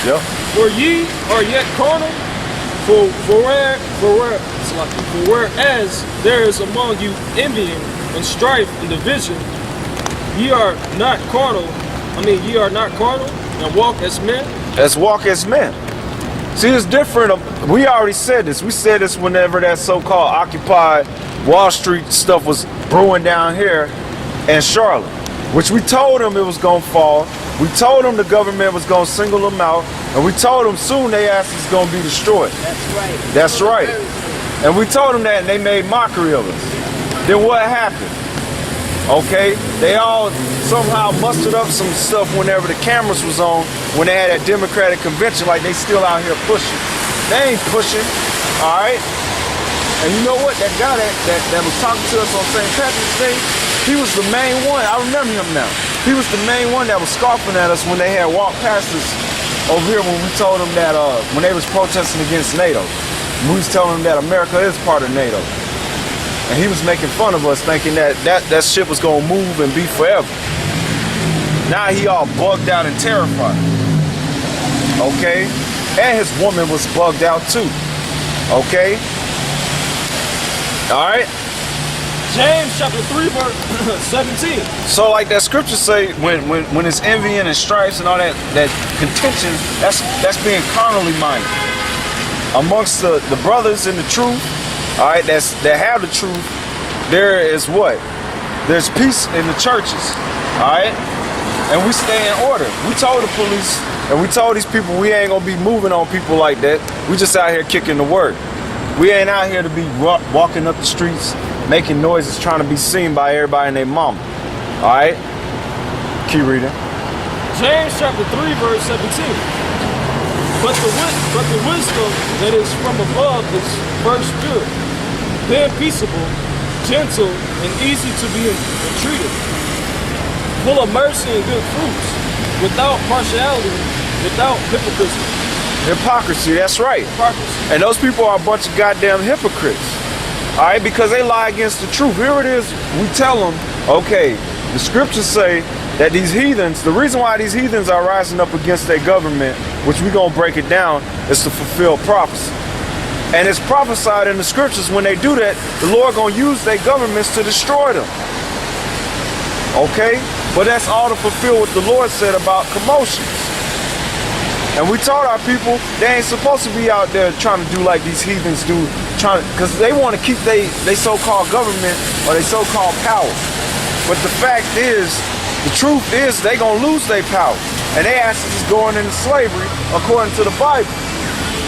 Yep. For ye are yet carnal, whereas there is among you envying and strife and division, ye are not carnal. Ye are not carnal and walk as men. Let's walk as men. See, it's different. We already said this. We said this whenever that so-called Occupy Wall Street stuff was brewing down here in Charlotte, which we told them it was going to fall. We told them the government was going to single them out, and we told them soon their ass is going to be destroyed. That's right. That's right. And we told them that, and they made mockery of us. Then what happened? Okay, they all somehow mustered up some stuff whenever the cameras was on, when they had that Democratic convention, like they still out here pushing. They ain't pushing, all right? And you know what? That guy that was talking to us on St. Patrick's Day, he was the main one. I remember him now. He was the main one that was scoffing at us when they had walked past us over here when we told them that, when they was protesting against NATO. We was telling them that America is part of NATO. And he was making fun of us, thinking that shit was gonna move and be forever. Now he all bugged out and terrified. Okay? And his woman was bugged out too. Okay? Alright? James chapter 3 verse 17. So like that scripture say, when it's envying and strifes and all that contention, that's being carnally minded. Amongst the brothers in the truth, all right, that have the truth, there is what? There's peace in the churches, all right? And we stay in order. We told the police and we told these people we ain't gonna be moving on people like that. We just out here kicking the word. We ain't out here to be walking up the streets, making noises, trying to be seen by everybody and their mama, all right? Keep reading. James chapter 3 verse 17. But the wisdom that is from above is first pure, then peaceable, gentle, and easy to be entreated, full of mercy and good fruits, without partiality, without hypocrisy. Hypocrisy, that's right. Hypocrisy. And those people are a bunch of goddamn hypocrites. All right, because they lie against the truth. Here it is, we tell them, okay, the scriptures say that these heathens, the reason why these heathens are rising up against their government, which we're going to break it down, is to fulfill prophecy. And it's prophesied in the scriptures when they do that, the Lord going to use their governments to destroy them. Okay? But that's all to fulfill what the Lord said about commotions. And we told our people they ain't supposed to be out there trying to do like these heathens do, because they want to keep they so-called government or they so-called power. But the fact is, the truth is they gonna lose their power. And they asses is going into slavery according to the Bible.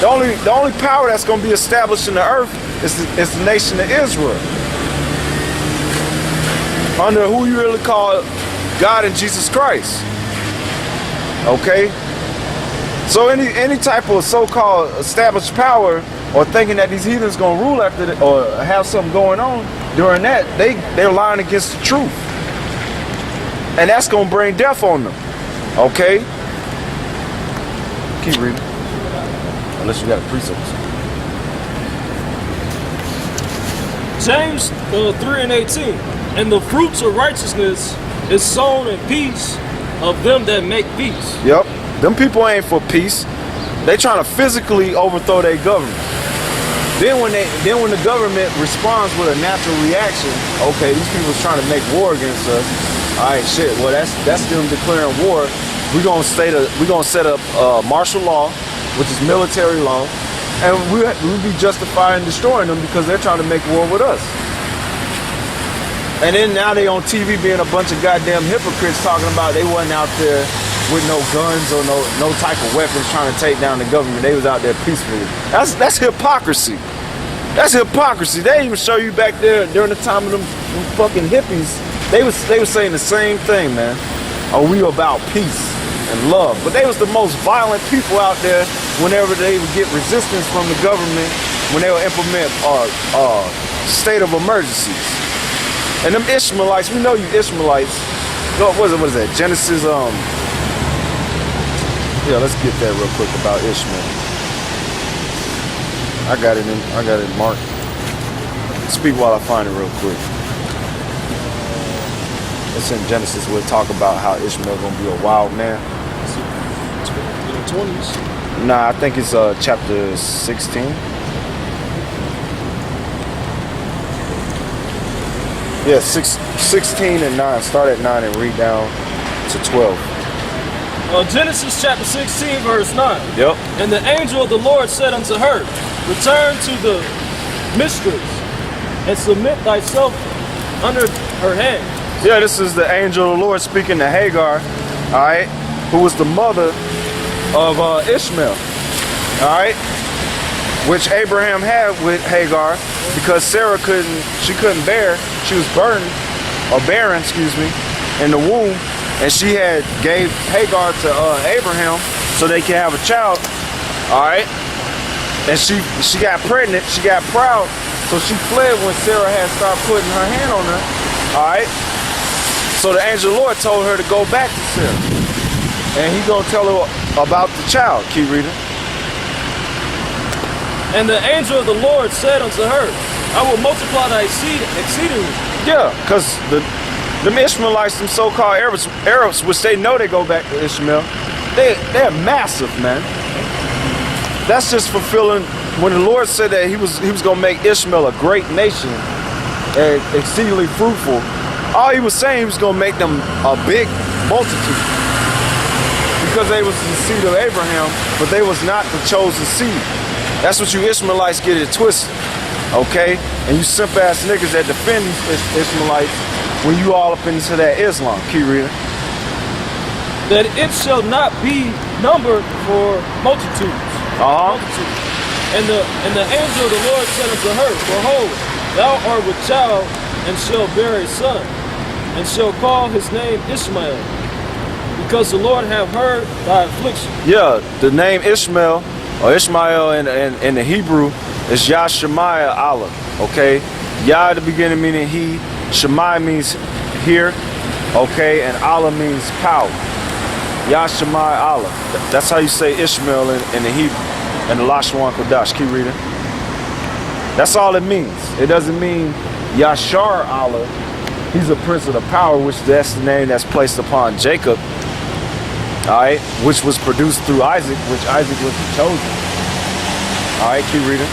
The only power that's gonna be established in the earth is the nation of Israel. Under who you really call God and Jesus Christ. Okay? So any type of so-called established power or thinking that these heathens gonna rule after it or have something going on during that, they're lying against the truth. And that's gonna bring death on them. Okay? Keep reading. Unless you got a precept. James 3 and 18. And the fruits of righteousness is sown in peace of them that make peace. Yep. Them people ain't for peace. They trying to physically overthrow their government. Then when the government responds with a natural reaction, okay, these people's trying to make war against us. All right, shit. Well, that's them declaring war. We're gonna set up martial law, which is military law, and we'll be justifying destroying them because they're trying to make war with us. And then now they on TV being a bunch of goddamn hypocrites talking about they wasn't out there with no guns or no type of weapons trying to take down the government. They was out there peacefully. That's hypocrisy. That's hypocrisy. They even show you back there during the time of them fucking hippies. They was saying the same thing, man. Oh, we about peace and love. But they was the most violent people out there whenever they would get resistance from the government when they would implement state of emergencies. And them Ishmaelites, we know you Ishmaelites. What is that? Genesis, yeah, let's get that real quick about Ishmael. I got it marked. Speak while I find it real quick. It's in Genesis. We'll talk about how Ishmael gonna be a wild man. and 20s. Nah, I think it's chapter 16. Yeah, 16 and 9. Start at 9 and read down to 12. Genesis chapter 16, verse 9. Yep. And the angel of the Lord said unto her, return to the mistress, and submit thyself under her hand. Yeah, this is the angel of the Lord speaking to Hagar, all right, who was the mother of Ishmael, all right, which Abraham had with Hagar because Sarah couldn't bear. She was barren, excuse me, in the womb, and she had gave Hagar to Abraham so they could have a child, all right, and she got pregnant, she got proud, so she fled when Sarah had started putting her hand on her, all right. So the angel of the Lord told her to go back to Sarah. And he's going to tell her about the child. Keep reading. And the angel of the Lord said unto her, I will multiply thy seed exceedingly. Yeah, because them Ishmaelites, them so-called Arabs, which they know they go back to Ishmael, they're massive, man. That's just fulfilling when the Lord said that he was going to make Ishmael a great nation and exceedingly fruitful. All he was saying, he was going to make them a big multitude because they was the seed of Abraham, but they was not the chosen seed. That's what you Ishmaelites get it twisted, okay? And you simp-ass niggas that defend these Ishmaelites when you all up into that Islam. Keep reading. That it shall not be numbered for multitudes. Multitudes. And the angel of the Lord said unto her, behold, thou art with child, and shall bear a son, and shall call his name Ishmael, because the Lord have heard thy affliction. Yeah, the name Ishmael, or Ishmael in the Hebrew, is Yah-Shemaiah Allah, okay? Yah at the beginning meaning he, Shemai means here, okay? And Allah means power. Yah-Shemaiah Allah. That's how you say Ishmael in the Hebrew, in the Lashwan Kodash. Keep reading. That's all it means. It doesn't mean Yashar Allah. He's a prince of the power, which that's the name that's placed upon Jacob, all right, which was produced through Isaac, which Isaac was the chosen. All right, keep reading.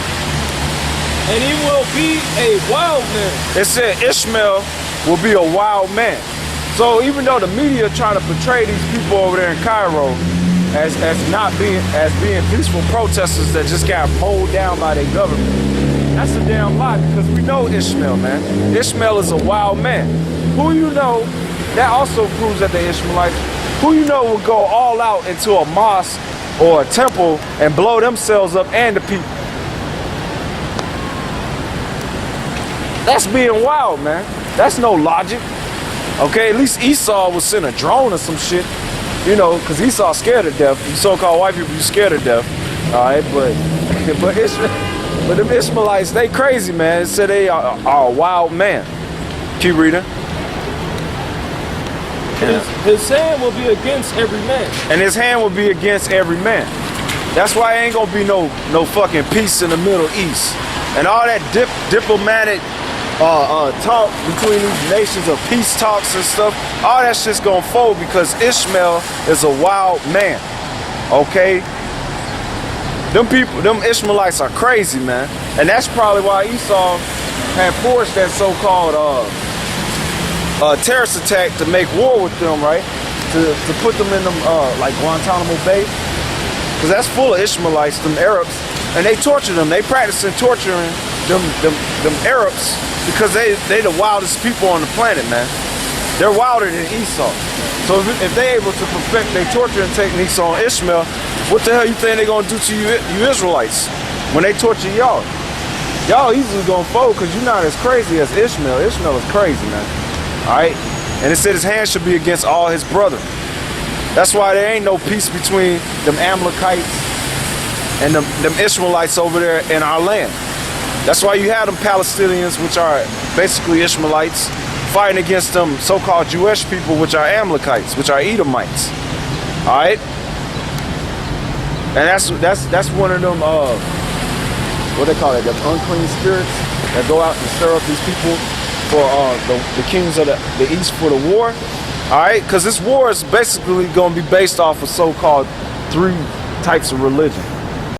And he will be a wild man. It said Ishmael will be a wild man. So even though the media trying to portray these people over there in Cairo as being peaceful protesters that just got mowed down by their government, that's a damn lie, because we know Ishmael, man. Ishmael is a wild man. Who you know, that also proves that they're Ishmaelites, who you know will go all out into a mosque or a temple and blow themselves up and the people. That's being wild, man. That's no logic. Okay, at least Esau would send a drone or some shit, you know, because Esau's scared to death. You so-called white people, you scared to death. All right, but them Ishmaelites, they crazy, man. It said they are a wild man. Keep reading. His hand will be against every man. And his hand will be against every man. That's why ain't gonna be no fucking peace in the Middle East. And all that diplomatic talk between these nations of peace talks and stuff, all that shit's gonna fold because Ishmael is a wild man. Okay? Them Ishmaelites are crazy, man. And that's probably why Esau had forged that so-called terrorist attack to make war with them, right? To put them in them like Guantanamo Bay. Because that's full of Ishmaelites, them Arabs. And they torture them. They practicing torturing them Arabs because they the wildest people on the planet, man. They're wilder than Esau. So if they're able to perfect their torturing techniques on Ishmael, what the hell you think they're gonna do to you Israelites when they torture y'all? Y'all easily gonna fold because you're not as crazy as Ishmael. Ishmael is crazy, man. Alright? And it said his hand should be against all his brethren. That's why there ain't no peace between them Amalekites and them Ishmaelites over there in our land. That's why you have them Palestinians, which are basically Ishmaelites, fighting against them so-called Jewish people, which are Amalekites, which are Edomites. All right, and that's one of them what they call it, them unclean spirits that go out and stir up these people for the kings of the east for the war. All right, because this war is basically going to be based off of so-called three types of religion.